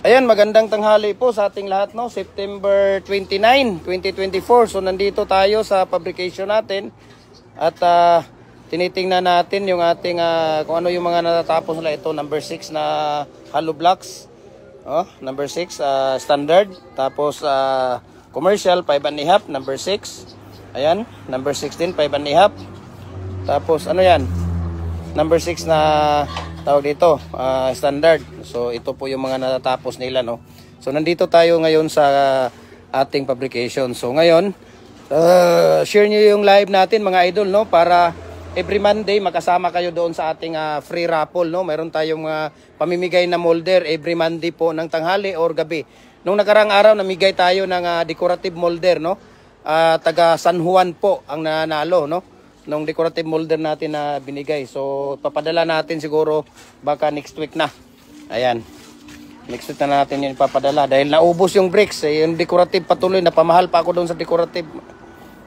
Ayan, magandang tanghali po sa ating lahat, no? September 29, 2024. So nandito tayo sa fabrication natin at tinitingnan natin yung ating kung ano yung mga natatapos nila. Ito number 6 na hollow blocks. Oh, number 6 standard, tapos commercial 5.5, number 6. Ayan, number 16 5.5. Tapos ano yan? Number 6 na tawag dito, standard. So ito po yung mga natatapos nila, no. So nandito tayo ngayon sa ating fabrication. So ngayon, share niyo yung live natin mga idol, no, para every Monday makasama kayo doon sa ating free raffle, no. Meron tayong pamimigay na molder every Monday po ng tanghali or gabi. Nung nakarang araw namigay tayo ng decorative molder, no. Taga San Juan po ang nanalo, no, nung decorative molder natin na binigay. So papadala natin siguro baka next week na. Ayan, next week na natin yun ipapadala dahil naubos yung bricks. Yung decorative patuloy, napamahal pa ako doon sa decorative.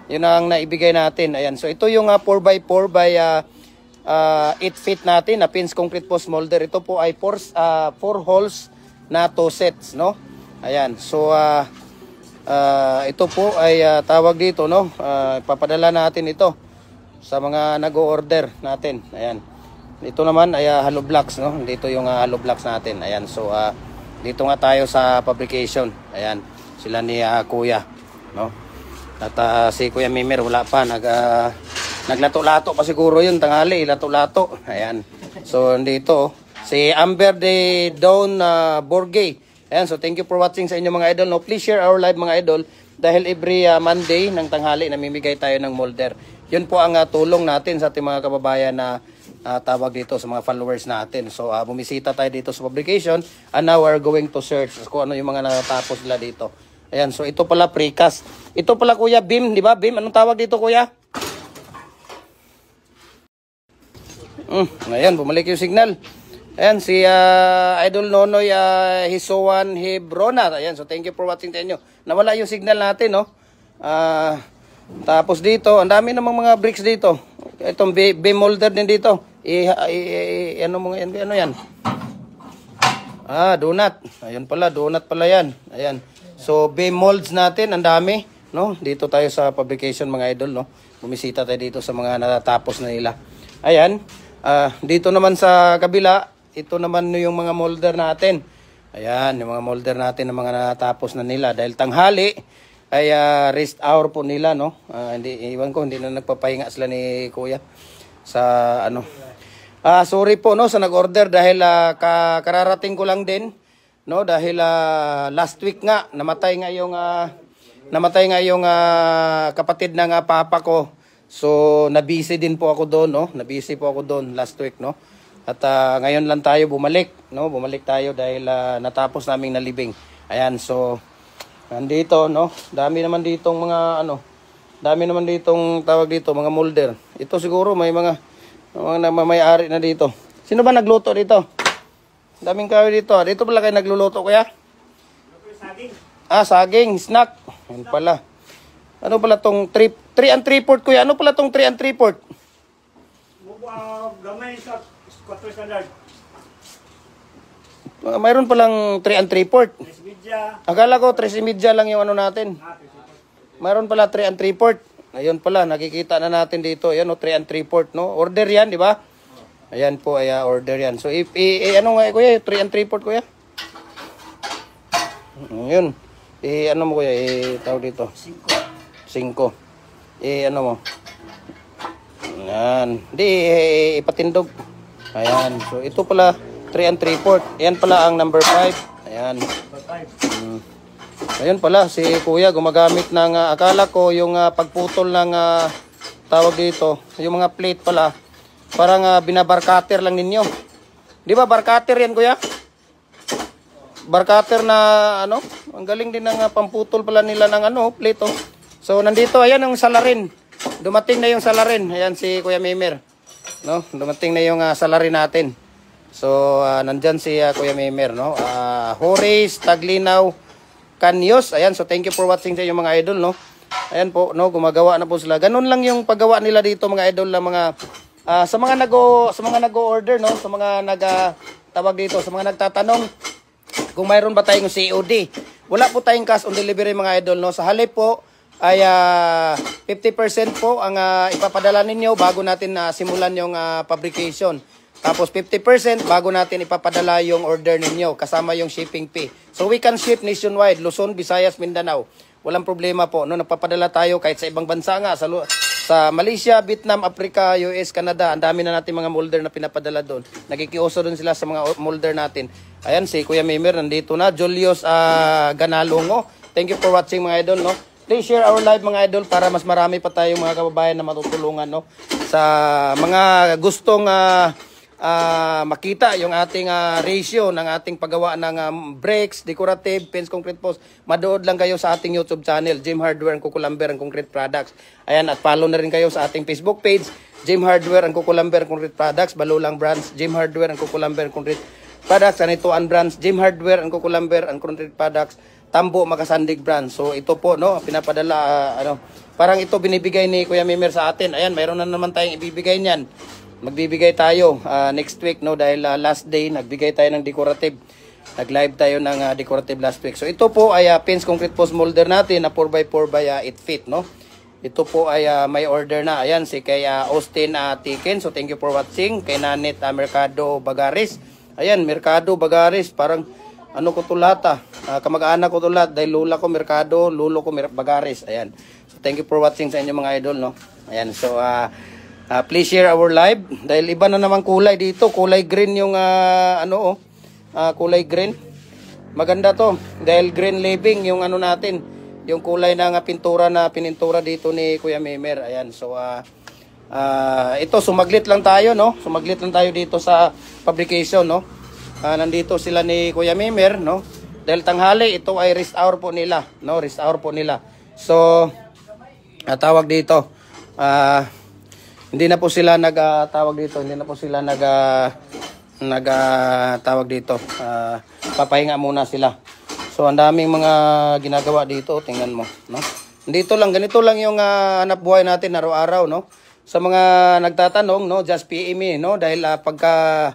Yun ang naibigay natin. Ayan, so ito yung 4x4 by 8 feet natin na pins concrete post molder. Ito po ay 4 holes na 2 sets, no. Ayan, so ito po ay tawag dito, no, papadala natin ito sa mga nag-o-order natin. Ayan, dito naman ay hollow blocks, no. Dito yung hollow blocks natin. Ayan, so dito nga tayo sa fabrication. Ayan, sila ni Kuya, no. At si Kuya Mimer wala pa, naglato-lato pa siguro yun tanghali, lato-lato. Ayan, so dito si Amber de Dawn Borgay. Ayan, so thank you for watching sa inyo mga idol, no. Please share our live mga idol dahil every Monday ng tanghali namimigay tayo ng molder. Yun po ang tulong natin sa ating mga kababayan na tawag dito sa mga followers natin. So bumisita tayo dito sa publication and now we're going to search kung ano yung mga natatapos nila dito. Ayan, so ito pala precast. Ito pala Kuya Bim, di ba? Bim, anong tawag dito Kuya? Ayan, bumalik yung signal. Ayan, si Idol Nonoy Hisoan Hebrona. Ayan, so thank you for watching tayo. Nawala yung signal natin, no? Tapos dito, ang dami namang mga bricks dito. Itong beam molder din dito. Ano mo yan? Ano yan? Donut. Ayun pala, donut pala yan. Ayan. So beam molds natin, ang dami, no? Dito tayo sa fabrication mga idol, no? Bumisita tayo dito sa mga natatapos na nila. Ayan. Dito naman sa kabila, ito naman yung mga molder natin. Ayan, yung mga molder natin ng mga natatapos na nila dahil tanghali ay rest hour po nila, no. Iwan ko, hindi na nagpapahinga sila ni Kuya sa ano. Sorry po, no, sa nag-order dahil kararating ko lang din, no, dahil last week nga namatay nga yung kapatid ng papa ko. So nabisi din po ako doon, no. Nabisi po ako doon last week, no. At ngayon lang tayo bumalik, no. Bumalik tayo dahil natapos naming nalibing. Ayan, so nandito, no, dami naman ditong mga dami naman ditong tawag dito, mga molder. Ito siguro may mga may-ari na dito. Sino ba nagluto dito? Daming kayo dito. Dito pala kayo nagluluto, Kuya? Saging. Saging, snack. Yan pala. Ano pala tong 3 and 3/4, Kuya? Ano pala tong 3 and 3/4? Gamay sa 4 standard. Mayroon palang 3 and 3/4. Akala ko 3.5 lang yung ano natin. Mayroon pala 3 and 3/4. Ayun pala, nakikita na natin dito. Ayan, 3 and 3/4, no? Order yan, di ba? Ayan po, ay order yan. So, ano nga, Kuya? 3 and 3/4, Kuya? Ayun. Ano mo, Kuya? Tawag dito. 5. Ano mo? Ayan. Hindi, ipatindog. Ayan. So, ito pala, 3 and 3/4. Ayan pala ang number 5. Ayan. Ayun pala, si Kuya gumagamit ng, akala ko yung pagputol ng tawag dito, yung mga plate pala, parang binabarcutter lang ninyo. Di ba barcutter yan, Kuya? Barcutter na ano, ang galing din ng pamputol pala nila ng plate, oh. So nandito, ayan ang salarin. Dumating na yung salarin. Ayan si Kuya Mimer, no? Dumating na yung salarin natin. So nandyan si Kuya Mimer, no? Horace Taglinaw Kanyos. Ayan, so thank you for watching sa inyo mga idol, no? Ayan po, no, gumagawa na po sila. Ganun lang yung paggawa nila dito mga idol, na mga sa mga nag-o-order, no, sa mga tawag dito, sa mga nagtatanong. kung mayroon ba tayong COD. Wala po tayong cash on delivery mga idol, no? Sa halip po ay 50% po ang ipapadala ninyo bago natin simulan yung fabrication. Tapos 50% bago natin ipapadala yung order ninyo kasama yung shipping fee. So we can ship nationwide, Luzon, Visayas, Mindanao. Walang problema po, no? Nagpapadala tayo kahit sa ibang bansa nga, sa Malaysia, Vietnam, Africa, US, Canada. Ang dami na natin mga molder na pinapadala doon. Nakikiuso doon sila sa mga molder natin. Ayan, si Kuya Mimer nandito na. Julius Ganalongo. Thank you for watching mga idol, no? Please share our live mga idol para mas marami pa tayong mga kababayan na matutulungan, no? Sa mga gustong makita yung ating ratio ng ating paggawa ng brakes, decorative, fence, concrete post, madood lang kayo sa ating YouTube channel, Jim Hardware and Kukulamber and Concrete Products. Ayan, at follow na rin kayo sa ating Facebook page, Jim Hardware and Kukulamber and Concrete Products, Balulang Branch, Jim Hardware and Kukulamber and Concrete Products, Anituan Branch, Jim Hardware and Kukulamber and Concrete Products, Tambo, Makasandig Branch. So ito po, no, pinapadala, parang ito binibigay ni Kuya Mimer sa atin. Ayan, mayroon na naman tayong ibibigay niyan. Magbibigay tayo next week, no, dahil last day nagbigay tayo ng decorative. Nag-live tayo ng decorative last week. So ito po ay fence concrete post molder natin na 4x4 by 8 feet, no. Ito po ay may order na. Ayan, si kay Austin Tiken. So thank you for watching. Kay Nanit Mercado Bagaris. Ayan, Mercado Bagaris, parang ano ko to lahat kamag-anak ko to lahat dahil lula ko Mercado, lulo ko Bagaris. Ayan. So thank you for watching sa inyo mga idol, no. Ayan, so please share our live dahil iba na naman kulay dito, kulay green yung kulay green. Maganda to dahil green living yung natin, yung kulay ng pintura na pinintura dito ni Kuya Mimer. Ayan, so ito sumaglit lang tayo, no? Sumaglit lang tayo dito sa fabrication, no? Nandito sila ni Kuya Mimer, no? Dahil tanghali ito ay rest hour po nila, no? Rest hour po nila. So tawag dito hindi na po sila nagtawag dito, hindi na po sila tawag dito. Papahinga muna sila. So ang daming mga ginagawa dito, tingnan mo, no? Dito lang, ganito lang yung hanap buhay natin araw-araw, no? Sa mga nagtatanong, no, just PM me, no? Dahil pagka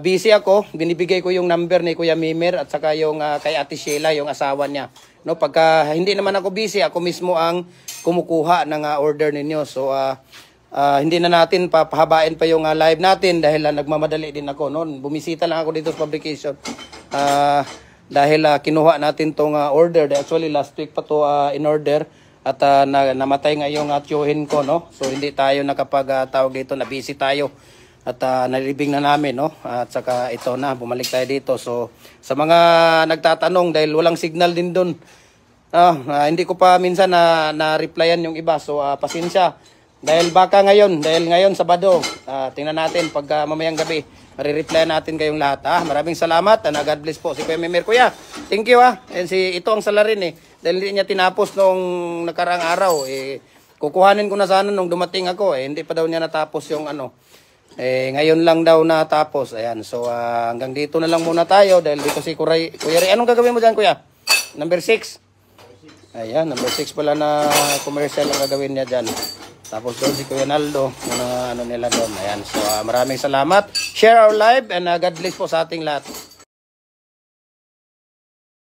busy ako, binibigay ko yung number ni Kuya Mimer at saka yung kay Ate Sheila, yung asawa niya. No, pagka hindi naman ako busy, ako mismo ang kumukuha ng order ninyo. So hindi na natin papahabain pa yung live natin dahil nagmamadali din ako noon. Bumisita lang ako dito sa fabrication. Dahil kinuha natin tong order. Actually last week pa to in order at namatay nga yung tiyuhin ko, no. So hindi tayo nakapag-tawag dito, na busy tayo. At nalibing na namin, no. At saka ito na, bumalik tayo dito. So sa mga nagtatanong dahil walang signal din doon. Hindi ko pa minsan na-replyan yung iba. So pasensya. Dahil baka ngayon, Sabado, tingnan natin pag mamayang gabi, marireplay natin kayong lahat. Maraming salamat and God bless po si Kuya Mimer. Kuya, thank you And ito ang salarin dahil hindi niya tinapos nung nakarang araw. Kukuhanin ko na sana nung dumating ako. Hindi pa daw niya natapos yung ngayon lang daw natapos. Ayan, so hanggang dito na lang muna tayo dahil dito si Kuya Ray. Anong gagawin mo dyan, Kuya? Number 6. Ayan, number 6 pala na commercial ang gagawin niya dyan. Tapos doon si Kuya Naldo, nila doon. Ayan, so maraming salamat. Share our live and God bless po sa ating lahat.